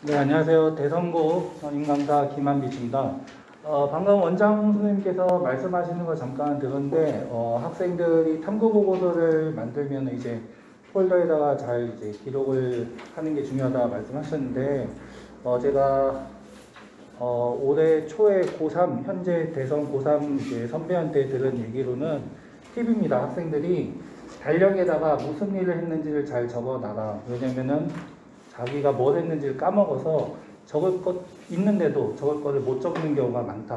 네, 안녕하세요. 대성고 선임강사 김한빛입니다. 방금 원장 선생님께서 말씀하시는 거 잠깐 들었는데, 학생들이 탐구보고서를 만들면 이제 폴더에다가 잘 이제 기록을 하는 게 중요하다 말씀하셨는데, 제가 올해 초에 고3, 현재 대성 고3 이제 선배한테 들은 얘기로는 팁입니다. 학생들이 달력에다가 무슨 일을 했는지를 잘 적어놔라. 왜냐면은 자기가 뭘 했는지를 까먹어서 적을 것 있는데도 적을 거를 못 적는 경우가 많다.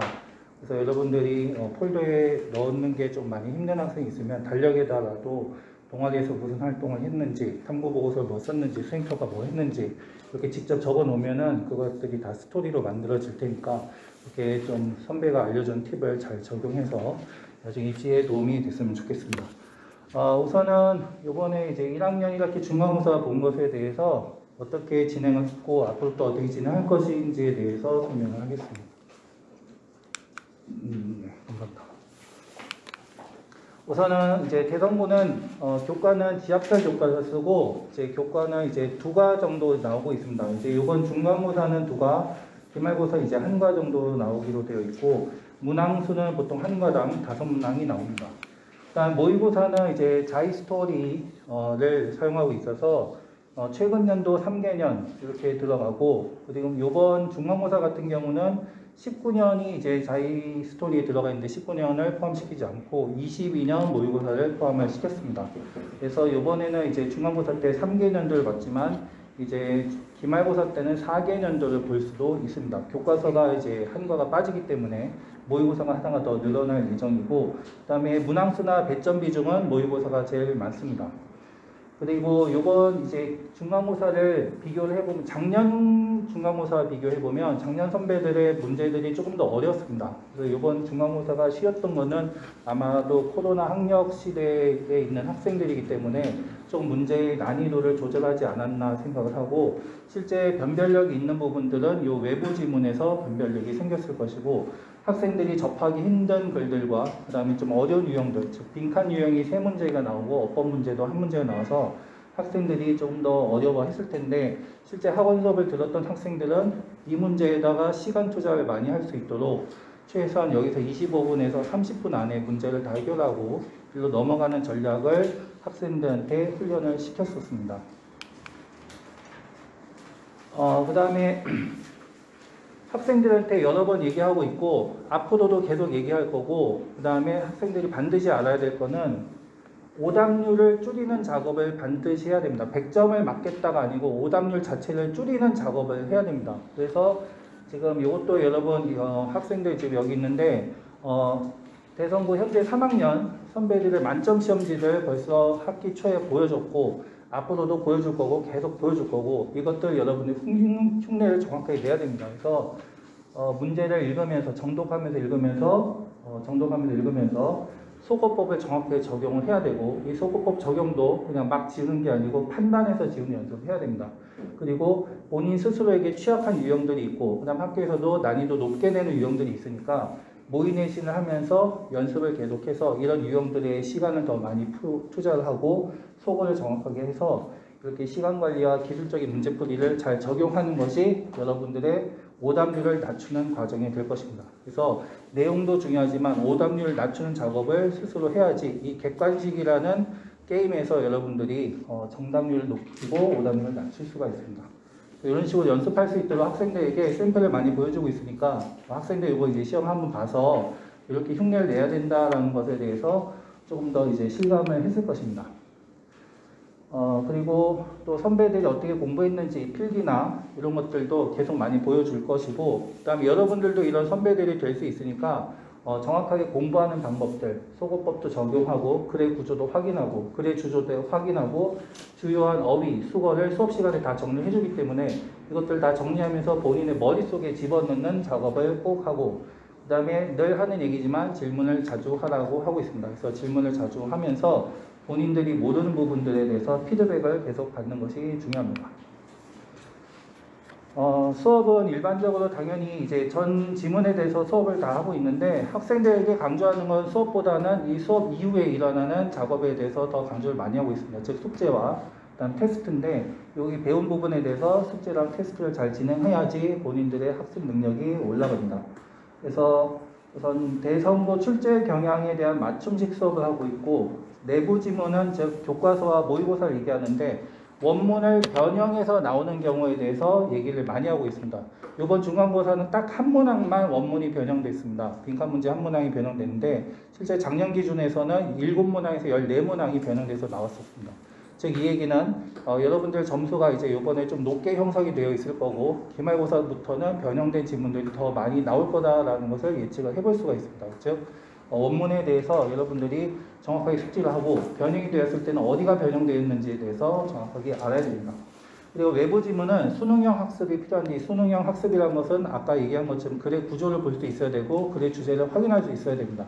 그래서 여러분들이 폴더에 넣는 게 좀 많이 힘든 학생이 있으면 달력에다가도 동아리에서 무슨 활동을 했는지, 탐구보고서를 뭐 썼는지, 수행평가 뭐 했는지 이렇게 직접 적어 놓으면은 그것들이 다 스토리로 만들어질 테니까 이렇게 좀 선배가 알려준 팁을 잘 적용해서 나중에 입시에 도움이 됐으면 좋겠습니다. 우선은 이번에 이제 1학년 1학기 중간고사 본 것에 대해서 어떻게 진행을 했고 앞으로 또 어떻게 진행할 것인지에 대해서 설명을 하겠습니다. 감사합니다. 우선은 이제 대성고는 교과는 지합살 교과를 쓰고 이제 교과는 이제 2과 정도 나오고 있습니다. 이제 이번 중간고사는 2과, 기말고사 이제 1과 정도 나오기로 되어 있고 문항수는 보통 1과당 5문항이 나옵니다. 일단 모의고사는 이제 자이스토리를 사용하고 있어서 최근 연도 3개년 이렇게 들어가고, 그리고 이번 중간고사 같은 경우는 19년이 이제 자이 스토리에 들어가 있는데 19년을 포함시키지 않고 22년 모의고사를 포함을 시켰습니다. 그래서 이번에는 이제 중간고사 때 3개년도를 봤지만 이제 기말고사 때는 4개년도를 볼 수도 있습니다. 교과서가 이제 한과가 빠지기 때문에 모의고사가 하나가 더 늘어날 예정이고, 그 다음에 문항수나 배점 비중은 모의고사가 제일 많습니다. 그리고 이번 이제 중간고사를 비교를 해보면 작년 중간고사와 비교해보면 작년 선배들의 문제들이 조금 더 어렵습니다. 그래서 이번 중간고사가 쉬웠던 거는 아마도 코로나 학력 시대에 있는 학생들이기 때문에 좀 문제의 난이도를 조절하지 않았나 생각을 하고, 실제 변별력이 있는 부분들은 이 외부 지문에서 변별력이 생겼을 것이고, 학생들이 접하기 힘든 글들과 그 다음에 좀 어려운 유형들, 즉 빈칸 유형이 3문제가 나오고 어법 문제도 1문제가 나와서 학생들이 좀 더 어려워했을 텐데, 실제 학원 수업을 들었던 학생들은 이 문제에다가 시간 투자를 많이 할 수 있도록 최소한 여기서 25분에서 30분 안에 문제를 다 해결하고 일로 넘어가는 전략을 학생들한테 훈련을 시켰었습니다. 그 다음에 학생들한테 여러 번 얘기하고 있고 앞으로도 계속 얘기할 거고, 그 다음에 학생들이 반드시 알아야 될 거는 오답률을 줄이는 작업을 반드시 해야 됩니다. 100점을 맞겠다가 아니고 오답률 자체를 줄이는 작업을 해야 됩니다. 그래서 지금 이것도 여러분 학생들 지금 여기 있는데 대성고 현재 3학년 선배들의 만점 시험지를 벌써 학기 초에 보여줬고 앞으로도 보여줄 거고 계속 보여줄 거고, 이것들 여러분이 흉내를 정확하게 내야 됩니다. 그래서 문제를 읽으면서 정독하면서 읽으면서 소거법을 정확하게 적용을 해야 되고, 이 소거법 적용도 그냥 막 지우는 게 아니고 판단해서 지우는 연습을 해야 됩니다. 그리고 본인 스스로에게 취약한 유형들이 있고, 그 다음 학교에서도 난이도 높게 내는 유형들이 있으니까 모의내신을 하면서 연습을 계속해서 이런 유형들의 시간을 더 많이 투자를 하고 소거를 정확하게 해서 이렇게 시간관리와 기술적인 문제풀이를 잘 적용하는 것이 여러분들의 오답률을 낮추는 과정이 될 것입니다. 그래서 내용도 중요하지만 오답률을 낮추는 작업을 스스로 해야지 이 객관식이라는 게임에서 여러분들이 정답률을 높이고 오답률을 낮출 수가 있습니다. 이런 식으로 연습할 수 있도록 학생들에게 샘플을 많이 보여주고 있으니까 학생들 이거 이제 시험 한번 봐서 이렇게 흉내를 내야 된다라는 것에 대해서 조금 더 이제 실감을 했을 것입니다. 그리고 또 선배들이 어떻게 공부했는지 필기나 이런 것들도 계속 많이 보여줄 것이고, 그 다음에 여러분들도 이런 선배들이 될 수 있으니까 정확하게 공부하는 방법들, 소거법도 적용하고 글의 구조도 확인하고 글의 주조도 확인하고 주요한 어휘, 수거를 수업 시간에 다 정리해 주기 때문에 이것들 다 정리하면서 본인의 머릿속에 집어넣는 작업을 꼭 하고, 그 다음에 늘 하는 얘기지만 질문을 자주 하라고 하고 있습니다. 그래서 질문을 자주 하면서 본인들이 모르는 부분들에 대해서 피드백을 계속 받는 것이 중요합니다. 수업은 일반적으로 당연히 이제 전 지문에 대해서 수업을 다 하고 있는데, 학생들에게 강조하는 건 수업보다는 이 수업 이후에 일어나는 작업에 대해서 더 강조를 많이 하고 있습니다. 즉 숙제와 그다음 테스트인데 여기 배운 부분에 대해서 숙제랑 테스트를 잘 진행해야지 본인들의 학습 능력이 올라갑니다. 그래서 우선 대선고 출제 경향에 대한 맞춤식 수업을 하고 있고 내부 지문은 즉 교과서와 모의고사를 얘기하는데 원문을 변형해서 나오는 경우에 대해서 얘기를 많이 하고 있습니다. 이번 중간고사는 딱 한 문항만 원문이 변형됐습니다. 빈칸 문제 한 문항이 변형됐는데 실제 작년 기준에서는 7문항에서 14문항이 변형돼서 나왔었습니다. 즉 이 얘기는 여러분들 점수가 이제 이번에 좀 높게 형성이 되어 있을 거고 기말고사부터는 변형된 지문들이 더 많이 나올 거다라는 것을 예측을 해볼 수가 있습니다. 즉 원문에 대해서 여러분들이 정확하게 숙지를 하고 변형이 되었을 때는 어디가 변형되었는지에 대해서 정확하게 알아야 됩니다. 그리고 외부 지문은 수능형 학습이 필요한데 수능형 학습이라는 것은 아까 얘기한 것처럼 글의 구조를 볼 수 있어야 되고 글의 주제를 확인할 수 있어야 됩니다.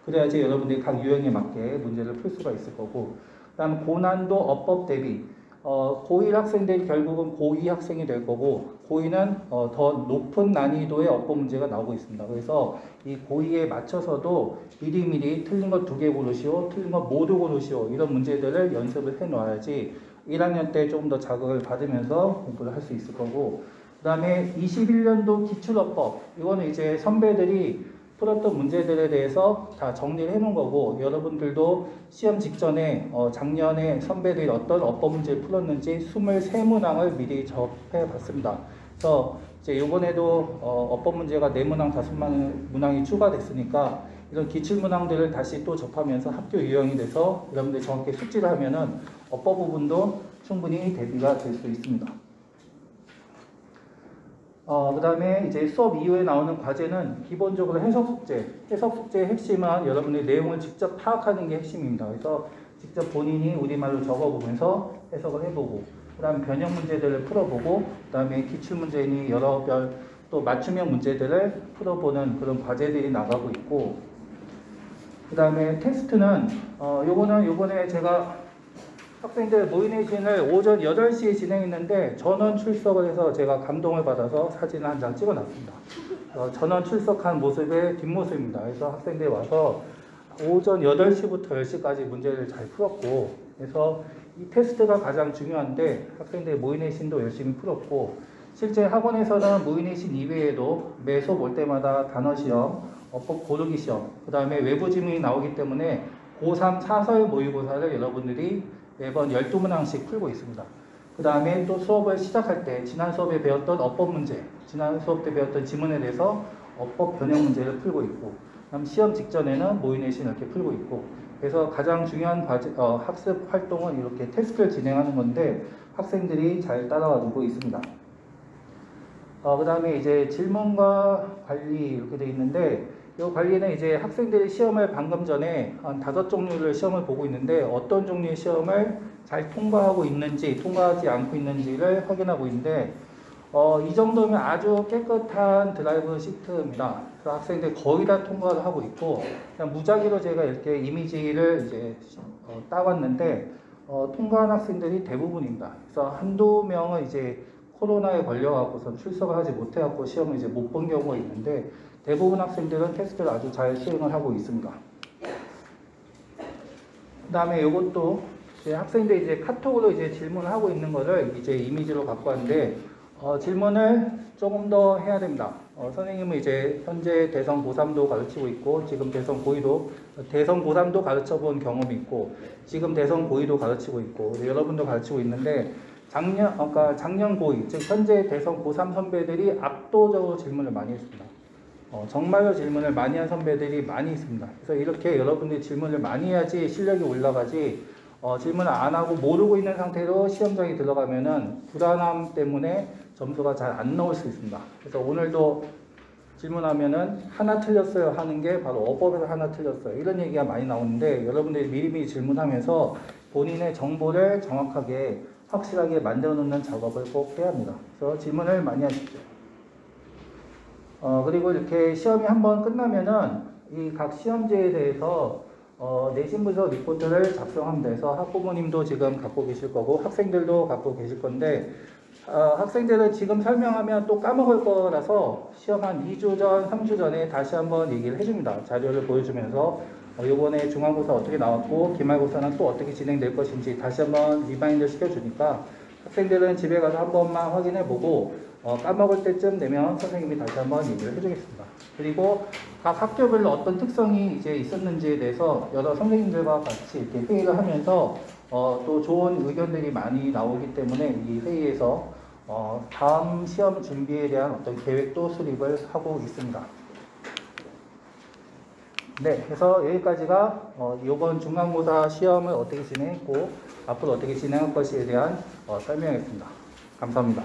그래야지 여러분들이 각 유형에 맞게 문제를 풀 수가 있을 거고 그 다음 고난도 어법 대비 고1 학생들이 결국은 고2 학생이 될 거고 고2는 더 높은 난이도의 어법 문제가 나오고 있습니다. 그래서 이 고2에 맞춰서도 미리미리 틀린 것 2개 고르시오, 틀린 것 모두 고르시오 이런 문제들을 연습을 해 놓아야지 1학년 때 조금 더 자극을 받으면서 공부를 할 수 있을 거고 그 다음에 21년도 기출어법 이거는 이제 선배들이 풀었던 문제들에 대해서 다 정리를 해 놓은 거고 여러분들도 시험 직전에 작년에 선배들이 어떤 어법 문제를 풀었는지 23문항을 미리 접해 봤습니다. 그래서 이제 이번에도 어법 문제가 4문항, 5문항이 추가됐으니까 이런 기출문항들을 다시 또 접하면서 학교 유형이 돼서 여러분들이 정확히 숙지를 하면은 어법 부분도 충분히 대비가 될 수 있습니다. 그 다음에 이제 수업 이후에 나오는 과제는 기본적으로 해석 숙제. 해석 숙제의 핵심은 여러분의 내용을 직접 파악하는 게 핵심입니다. 그래서 직접 본인이 우리말로 적어보면서 해석을 해보고, 그 다음에 변형 문제들을 풀어보고, 그 다음에 기출문제니 여러 별 또 맞춤형 문제들을 풀어보는 그런 과제들이 나가고 있고, 그 다음에 테스트는, 요번에 제가 학생들 모의내신을 오전 8시에 진행했는데 전원 출석을 해서 제가 감동을 받아서 사진을 한 장 찍어놨습니다. 전원 출석한 모습의 뒷모습입니다. 그래서 학생들이 와서 오전 8시부터 10시까지 문제를 잘 풀었고 그래서 이 테스트가 가장 중요한데 학생들이 모의내신도 열심히 풀었고 실제 학원에서는 모의내신 이외에도 매 수업 올 때마다 단어시험, 어법 고르기 시험, 그 다음에 외부 지문이 나오기 때문에 고3 사설 모의고사를 여러분들이 매번 12문항씩 풀고 있습니다. 그 다음에 또 수업을 시작할 때 지난 수업에 배웠던 어법 문제, 지난 수업 때 배웠던 지문에 대해서 어법 변형 문제를 풀고 있고 그다음 시험 직전에는 모의내신 이렇게 풀고 있고 그래서 가장 중요한 학습 활동은 이렇게 테스트를 진행하는 건데 학생들이 잘 따라와주고 있습니다. 그 다음에 이제 질문과 관리 이렇게 돼 있는데 이 관리는 이제 학생들이 시험을 방금 전에 한 5종류를 시험을 보고 있는데 어떤 종류의 시험을 잘 통과하고 있는지 통과하지 않고 있는지를 확인하고 있는데 이 정도면 아주 깨끗한 드라이브 시트입니다. 그래서 학생들이 거의 다 통과를 하고 있고 그냥 무작위로 제가 이렇게 이미지를 이제 따왔는데 통과한 학생들이 대부분입니다. 그래서 한두 명은 이제 코로나에 걸려갖고선 출석을 하지 못해갖고 시험을 이제 못 본 경우가 있는데 대부분 학생들은 테스트를 아주 잘 수행을 하고 있습니다. 그 다음에 이것도 학생들이 이제 카톡으로 이제 질문을 하고 있는 거를 이제 이미지로 갖고 왔는데 질문을 조금 더 해야 됩니다. 선생님은 이제 현재 대선 고3도 가르치고 있고 지금 대선 고2도 대선 고3도 가르쳐 본 경험이 있고 지금 대선 고2도 가르치고 있고 여러분도 가르치고 있는데 작년 고2 즉 현재 대선 고3 선배들이 압도적으로 질문을 많이 했습니다. 정말로 질문을 많이 한 선배들이 많이 있습니다. 그래서 이렇게 여러분들이 질문을 많이 해야지 실력이 올라가지 질문을 안 하고 모르고 있는 상태로 시험장에 들어가면은 불안함 때문에 점수가 잘 안 나올 수 있습니다. 그래서 오늘도 질문하면은 하나 틀렸어요 하는 게 바로 어법에서 하나 틀렸어요. 이런 얘기가 많이 나오는데 여러분들이 미리미리 질문하면서 본인의 정보를 정확하게 확실하게 만들어 놓는 작업을 꼭 해야 합니다. 그래서 질문을 많이 하십시오. 그리고 이렇게 시험이 한번 끝나면은 이 각 시험지에 대해서 내신부서 리포트를 작성하면 돼서 학부모님도 지금 갖고 계실 거고 학생들도 갖고 계실 건데 학생들은 지금 설명하면 또 까먹을 거라서 시험 한 2주 전, 3주 전에 다시 한번 얘기를 해줍니다. 자료를 보여주면서 요번에 중간고사 어떻게 나왔고 기말고사는 또 어떻게 진행될 것인지 다시 한번 리마인드 시켜주니까 학생들은 집에 가서 한 번만 확인해보고 까먹을 때쯤 되면 선생님이 다시 한번 얘기를 해주겠습니다. 그리고 각 학교별로 어떤 특성이 이제 있었는지에 대해서 여러 선생님들과 같이 이렇게 회의를 하면서 또 좋은 의견들이 많이 나오기 때문에 이 회의에서 다음 시험 준비에 대한 어떤 계획도 수립을 하고 있습니다. 네, 그래서 여기까지가 이번 중간고사 시험을 어떻게 진행했고 앞으로 어떻게 진행할 것에 대한 설명이었습니다. 감사합니다.